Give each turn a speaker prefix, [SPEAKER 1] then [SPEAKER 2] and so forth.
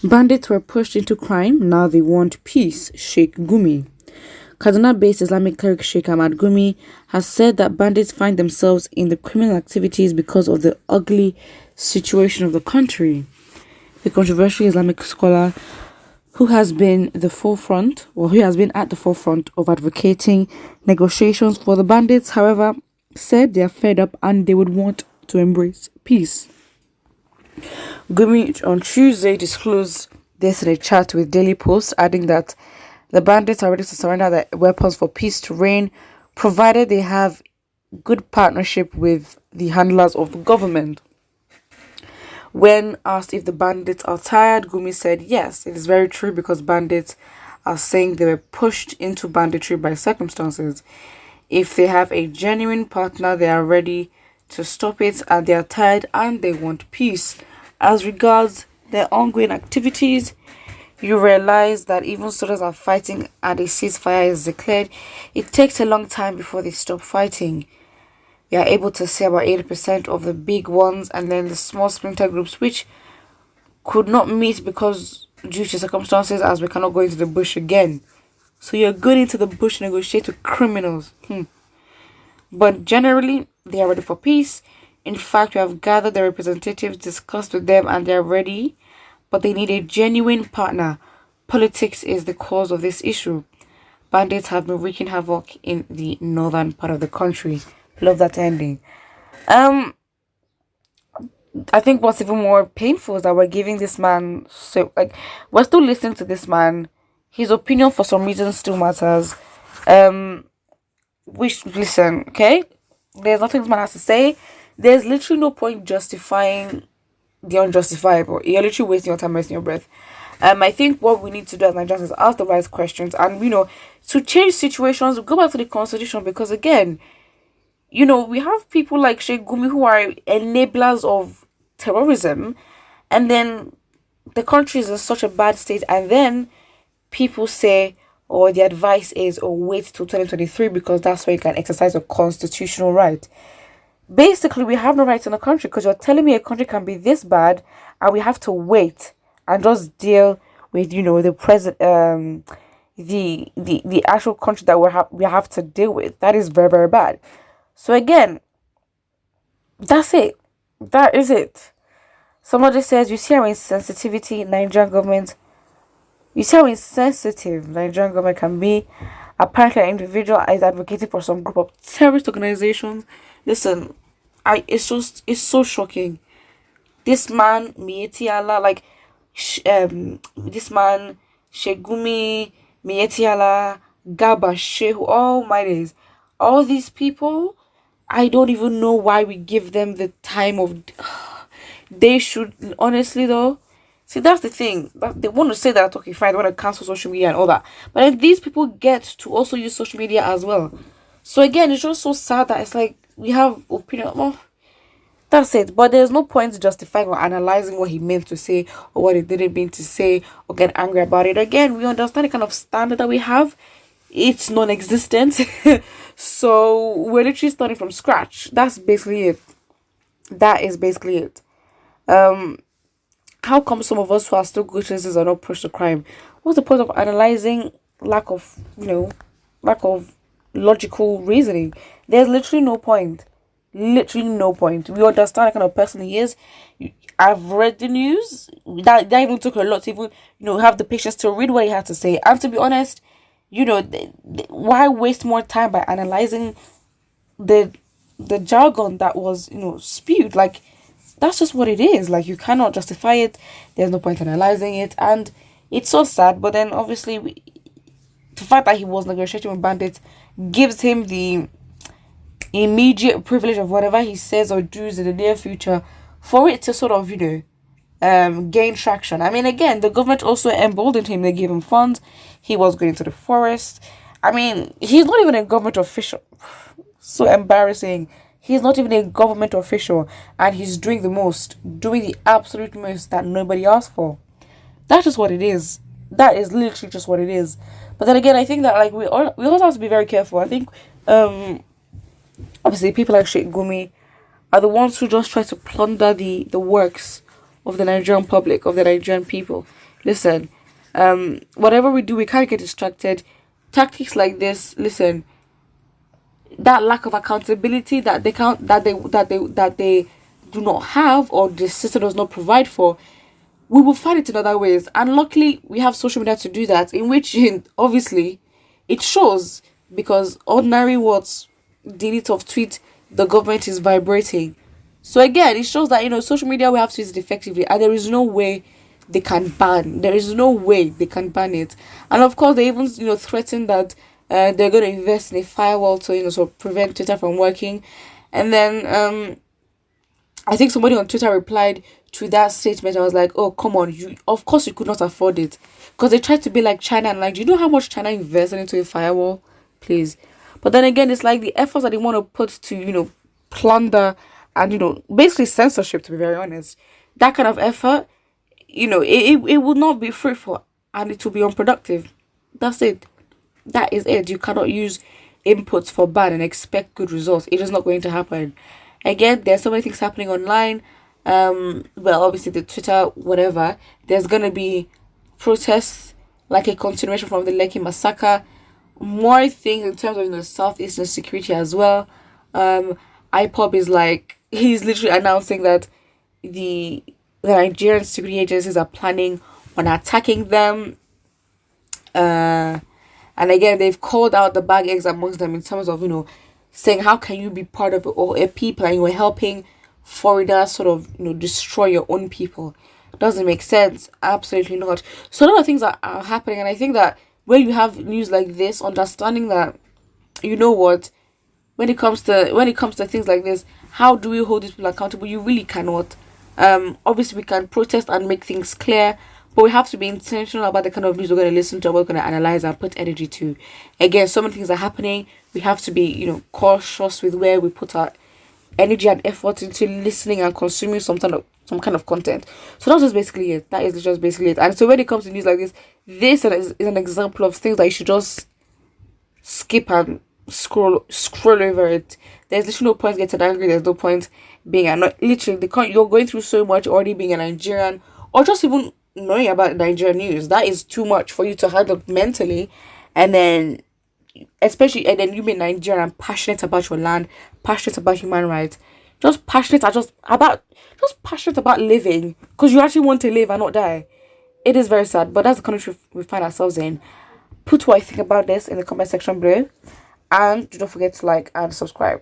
[SPEAKER 1] Bandits were pushed into crime, now they want peace, Sheikh Gumi. Kaduna-based Islamic cleric Sheikh Ahmad Gumi has said that bandits find themselves in the criminal activities because of the ugly situation of the country. The controversial Islamic scholar who has been at the forefront of advocating negotiations for the bandits, however, said they are fed up and they would want to embrace peace. Gumi on Tuesday disclosed this in a chat with Daily Post, adding that the bandits are ready to surrender their weapons for peace to reign, provided they have good partnership with the handlers of the government. When asked if the bandits are tired, Gumi said yes, it is very true because bandits are saying they were pushed into banditry by circumstances. If they have a genuine partner, they are ready to stop it, and they are tired and they want peace. As regards their ongoing activities, you realize that even soldiers are fighting and a ceasefire is declared, it takes a long time before they stop fighting. We are able to see about 80% of the big ones, and then the small splinter groups which could not meet because due to circumstances, as we cannot go into the bush again. So you're going into the bush to negotiate with criminals. But generally, they are ready for peace. In fact, we have gathered the representatives, discussed with them, and they are ready, but they need a genuine partner. Politics is the cause of this issue. Bandits have been wreaking havoc in the northern part of the country. Love that ending. I think what's even more painful is that we're giving this man, we're still listening to this man. His opinion for some reason still matters. Listen, okay? There's nothing this man has to say. There's literally no point justifying the unjustifiable. You're literally wasting your time, wasting your breath. I think what we need to do as Nigerians is ask the right questions, and to change situations, go back to the constitution, because again, we have people like Sheikh Gumi who are enablers of terrorism, and then the country is in such a bad state, and then people say, the advice is, wait till 2023 because that's where you can exercise your constitutional right. Basically, we have no rights in the country because you're telling me a country can be this bad and we have to wait and just deal with, the present, the actual country that we have to deal with. That is very, very bad. So again, that's it. That is it. Somebody says, you see how insensitive Nigerian government can be. Apparently an individual is advocating for some group of terrorist organizations. Listen, it's so shocking. This man, Mieti Allah, this man, Shegumi, Mieti Allah, Gaba, Shehu, all my days. All these people, I don't even know why we give them the time of... They should, honestly though, see, that's the thing. They want to say that, okay, fine, they want to cancel social media and all that. But then these people get to also use social media as well. So again, it's just so sad that it's like, we have opinion. Oh, that's it. But there's no point justifying or analyzing what he meant to say or what he didn't mean to say or get angry about it. Again, we understand the kind of standard that we have. It's non-existent. So we're literally starting from scratch. That's basically it. That is basically it. How come some of us who are still good citizens are not pushed to crime? What's the point of analyzing lack of logical reasoning? There's literally no point. Literally no point. We understand the kind of person he is. I've read the news. That even took a lot to even, have the patience to read what he had to say. And to be honest, why waste more time by analyzing the jargon that was, spewed? Like, that's just what it is. Like, you cannot justify it. There's no point in analyzing it. And it's so sad. But then, obviously, the fact that he was negotiating with bandits gives him the immediate privilege of whatever he says or does in the near future for it to sort of, gain traction. I mean, again, the government also emboldened him. They gave him funds. He was going to the forest. I mean, he's not even a government official. So embarrassing. He's not even a government official, and he's doing the absolute most that nobody asked for. That's just what it is. That is literally just what it is. But then again, I think that we also have to be very careful. I think, obviously, people like Sheikh Gumi are the ones who just try to plunder the works of the Nigerian public, of the Nigerian people. listen, whatever we do, we can't get distracted. Tactics like this, listen, that lack of accountability that they can't that they do not have, or the system does not provide for, we will find it in other ways. And luckily we have social media to do that, in which obviously it shows, because ordinary words, delete of tweet, the government is vibrating. So again, it shows that social media, we have to use it effectively, and there is no way they can ban. There is no way they can ban it. And of course, they even threaten that they're going to invest in a firewall to so prevent Twitter from working. And then I think somebody on Twitter replied to that statement. I was like, oh come on, you of course you could not afford it, because they tried to be like China, and like, do you know how much China invested into a firewall, please? But then again, it's like the efforts that they want to put to plunder and basically censorship, to be very honest. That kind of effort, it will not be fruitful, and it will be unproductive. That's it. That is it. You cannot use inputs for bad and expect good results. It is not going to happen. Again, there's so many things happening online. Well, obviously the Twitter, whatever. There's gonna be protests, like a continuation from the Lekki massacre. More things in terms of Southeastern security as well. IPOB is like, he's literally announcing that the Nigerian security agencies are planning on attacking them. And again, they've called out the bag eggs amongst them, in terms of saying, how can you be part of a people and you're helping foreigners sort of destroy your own people? Doesn't make sense. Absolutely not. So a lot of things are happening, and I think that when you have news like this, understanding that what, when it comes to things like this, how do we hold these people accountable? You really cannot. Obviously we can protest and make things clear, but we have to be intentional about the kind of news we're going to listen to, we're going to analyze and put energy to. Again, so many things are happening. We have to be cautious with where we put our energy and effort into listening and consuming some kind of content. So that's just basically it. That is just basically it. And so when it comes to news like this is an example of things that you should just skip and scroll over it. There's literally no point getting angry. There's no point being annoyed. Literally, you're going through so much already, being a Nigerian, or just even knowing about Nigerian news. That is too much for you to handle mentally. And then you being Nigerian and passionate about your land, passionate about human rights, just passionate about living, because you actually want to live and not die. It is very sad, but that's the country we find ourselves in. Put what you think about this in the comment section below, and do not forget to like and subscribe.